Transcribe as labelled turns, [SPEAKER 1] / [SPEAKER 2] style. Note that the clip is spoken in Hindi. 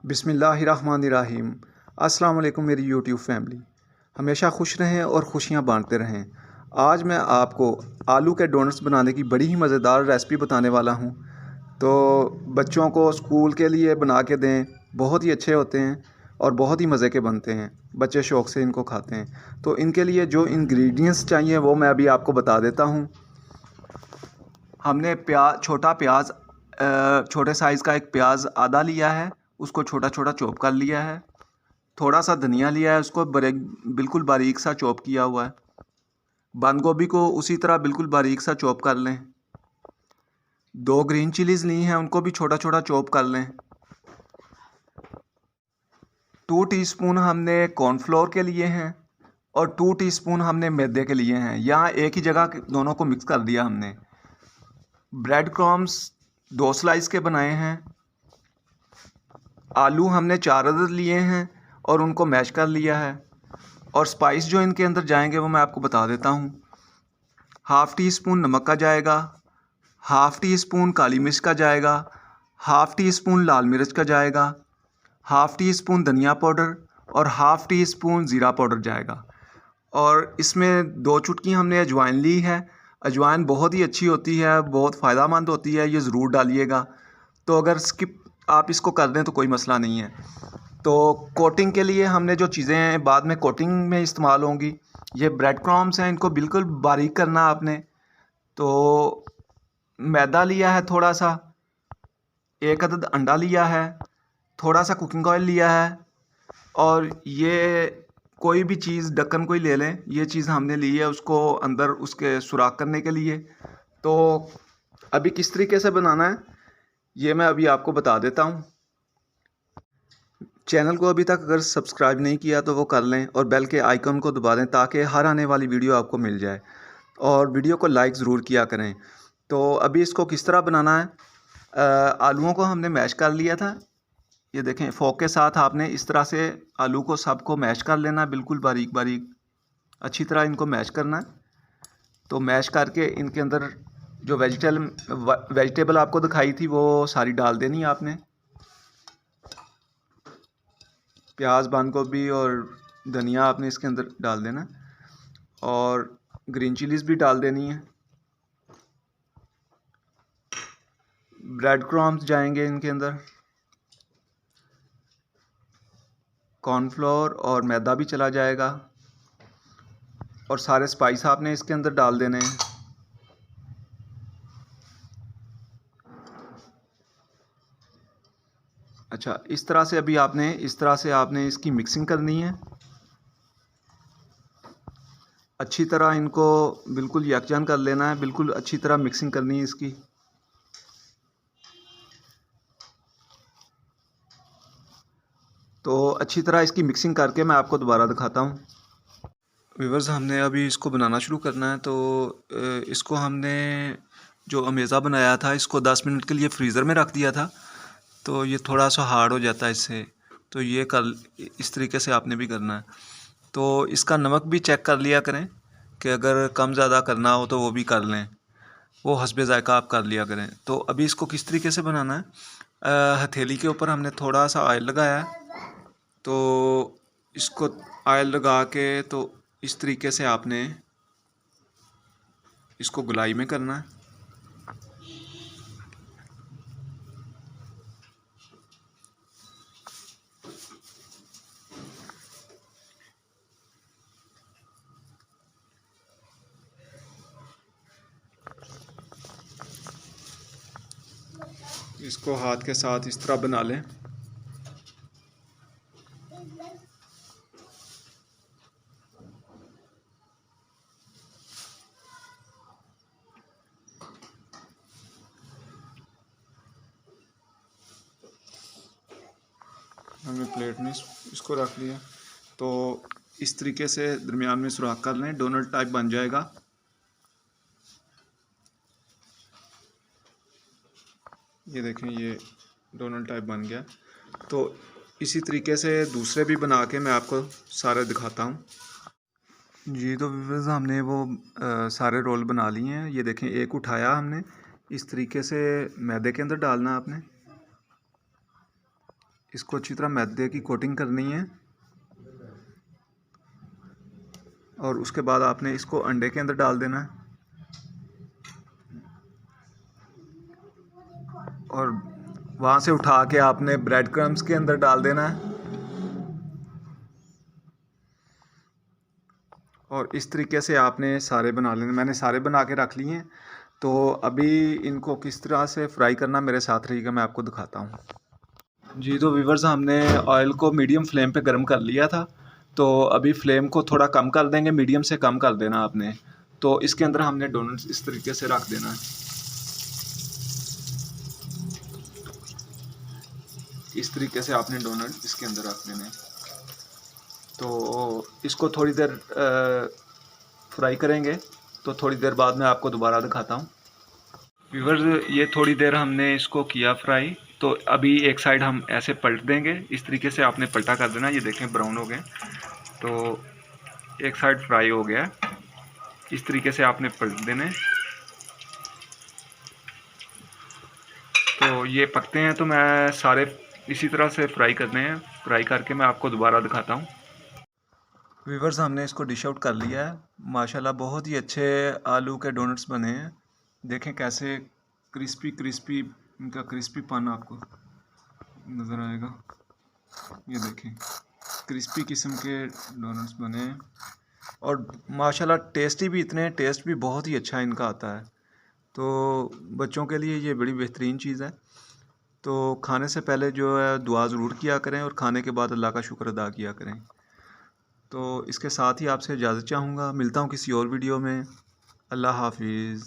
[SPEAKER 1] बिस्मिल्लाहिर्रहमानिर्रहीम। अस्सलाम वालेकुम मेरी यूट्यूब फैमिली। हमेशा खुश रहें और खुशियाँ बांटते रहें। आज मैं आपको आलू के डोनट्स बनाने की बड़ी ही मज़ेदार रेसिपी बताने वाला हूँ। तो बच्चों को स्कूल के लिए बना के दें, बहुत ही अच्छे होते हैं और बहुत ही मज़े के बनते हैं। बच्चे शौक़ से इनको खाते हैं। तो इनके लिए जो इंग्रेडिएंट्स चाहिए वो मैं अभी आपको बता देता हूँ। हमने छोटा प्याज, छोटे साइज़ का एक प्याज आधा लिया है, उसको छोटा छोटा चॉप कर लिया है। थोड़ा सा धनिया लिया है, उसको बिल्कुल बारीक सा चॉप किया हुआ है। बंद गोभी को उसी तरह बिल्कुल बारीक सा चॉप कर लें। 2 ग्रीन चिलीज़ ली हैं, उनको भी छोटा छोटा चॉप कर लें। 2 टीस्पून हमने कॉर्नफ्लोर के लिए हैं और 2 टीस्पून हमने मैदे के लिए हैं। यहाँ एक ही जगह दोनों को मिक्स कर दिया हमने। ब्रेड क्रम्स 2 स्लाइस के बनाए हैं। आलू हमने 4 अदद लिए हैं और उनको मैश कर लिया है। और स्पाइस जो इनके अंदर जाएंगे वो मैं आपको बता देता हूँ। हाफ़ टी स्पून नमक का जाएगा, हाफ़ टी स्पून काली मिर्च का जाएगा, हाफ़ टी स्पून लाल मिर्च का जाएगा, हाफ़ टी स्पून धनिया पाउडर और हाफ़ टी स्पून ज़ीरा पाउडर जाएगा। और इसमें 2 चुटकी हमने अजवाइन ली है। अजवाइन बहुत ही अच्छी होती है, बहुत फ़ायदेमंद होती है, ये ज़रूर डालिएगा। तो अगर आप इसको कर दें तो कोई मसला नहीं है। तो कोटिंग के लिए हमने जो चीज़ें बाद में कोटिंग में इस्तेमाल होंगी, ये ब्रेड क्रम्स हैं, इनको बिल्कुल बारीक करना आपने। तो मैदा लिया है थोड़ा सा, 1 अदद अंडा लिया है, थोड़ा सा कुकिंग ऑयल लिया है और ये कोई भी चीज़ ढक्कन कोई ले लें, ये चीज़ हमने ली है उसको अंदर उसके सुराख करने के लिए। तो अभी किस तरीके से बनाना है ये मैं अभी आपको बता देता हूँ। चैनल को अभी तक अगर सब्सक्राइब नहीं किया तो वो कर लें और बेल के आइकन को दबा दें ताकि हर आने वाली वीडियो आपको मिल जाए। और वीडियो को लाइक ज़रूर किया करें। तो अभी इसको किस तरह बनाना है, आलूओं को हमने मैश कर लिया था। ये देखें, फोक के साथ आपने इस तरह से आलू को सबको मैश कर लेना, बिल्कुल बारीक बारीक अच्छी तरह इनको मैश करना है। तो मैश करके इनके अंदर जो वेजिटेबल आपको दिखाई थी वो सारी डाल देनी आपने। प्याज, बंद गोभी और धनिया आपने इसके अंदर डाल देना और ग्रीन चिलीज़ भी डाल देनी है। ब्रेड क्रम्स जाएंगे इनके अंदर, कॉर्नफ्लोर और मैदा भी चला जाएगा और सारे स्पाइस आपने इसके अंदर डाल देने हैं। अच्छा, इस तरह से आपने इसकी मिक्सिंग करनी है। अच्छी तरह इनको बिल्कुल यकजान कर लेना है, बिल्कुल अच्छी तरह मिक्सिंग करनी है इसकी। तो अच्छी तरह इसकी मिक्सिंग करके मैं आपको दोबारा दिखाता हूँ। व्यूअर्स, हमने अभी इसको बनाना शुरू करना है। तो इसको हमने जो अमेज़ा बनाया था इसको 10 मिनट के लिए फ्रीज़र में रख दिया था। तो ये थोड़ा सा हार्ड हो जाता है इससे। तो ये इस तरीके से आपने भी करना है। तो इसका नमक भी चेक कर लिया करें कि अगर कम ज़्यादा करना हो तो वो भी कर लें, वो हस्बे ज़ायक़ा आप कर लिया करें। तो अभी इसको किस तरीके से बनाना है, हथेली के ऊपर हमने थोड़ा सा ऑयल लगाया। तो इसको ऑयल लगा के तो इस तरीके से आपने इसको गोलाई में करना है। इसको हाथ के साथ इस तरह बना लें। हमने प्लेट में इसको रख लिया। तो इस तरीके से दरमियान में सुराख कर लें, डोनट टाइप बन जाएगा। ये देखें, ये डोनट टाइप बन गया। तो इसी तरीके से दूसरे भी बना के मैं आपको सारे दिखाता हूँ। जी, तो व्यूअर्स, हमने वो सारे रोल बना लिए हैं। ये देखें, एक उठाया हमने, इस तरीके से मैदे के अंदर डालना आपने। इसको अच्छी तरह मैदे की कोटिंग करनी है और उसके बाद आपने इसको अंडे के अंदर डाल देना है और वहाँ से उठा के आपने ब्रेड क्रम्स के अंदर डाल देना है और इस तरीके से आपने सारे बना लेने। मैंने सारे बना के रख लिए हैं, तो अभी इनको किस तरह से फ्राई करना मेरे साथ रहिएगा, मैं आपको दिखाता हूँ। जी तो व्यूअर्स, हमने ऑयल को मीडियम फ्लेम पे गर्म कर लिया था, तो अभी फ्लेम को थोड़ा कम कर देंगे, मीडियम से कम कर देना आपने। तो इसके अंदर हमने डोनट्स इस तरीके से रख देना है, इस तरीके से आपने डोनट इसके अंदर रख देने। तो इसको थोड़ी देर फ्राई करेंगे, तो थोड़ी देर बाद मैं आपको दोबारा दिखाता हूँ। व्यूअर्स, ये थोड़ी देर हमने इसको किया फ्राई, तो अभी एक साइड हम ऐसे पलट देंगे, इस तरीके से आपने पलटा कर देना। ये देखें ब्राउन हो गए, तो एक साइड फ्राई हो गया, इस तरीके से आपने पलट देने। तो ये पकते हैं, तो मैं सारे इसी तरह से फ्राई करने हैं, फ्राई करके मैं आपको दोबारा दिखाता हूँ। व्यूअर्स, हमने इसको डिश आउट कर लिया है। माशाल्लाह बहुत ही अच्छे आलू के डोनट्स बने हैं। देखें कैसे क्रिस्पी क्रिस्पी, इनका क्रिस्पीपन आपको नज़र आएगा। ये देखें क्रिस्पी किस्म के डोनट्स बने हैं और माशाल्लाह टेस्टी भी इतने, टेस्ट भी बहुत ही अच्छा इनका आता है। तो बच्चों के लिए ये बड़ी बेहतरीन चीज़ है। तो खाने से पहले जो है दुआ ज़रूर किया करें और खाने के बाद अल्लाह का शुक्र अदा किया करें। तो इसके साथ ही आपसे इजाज़त चाहूँगा, मिलता हूँ किसी और वीडियो में। अल्लाह हाफिज़।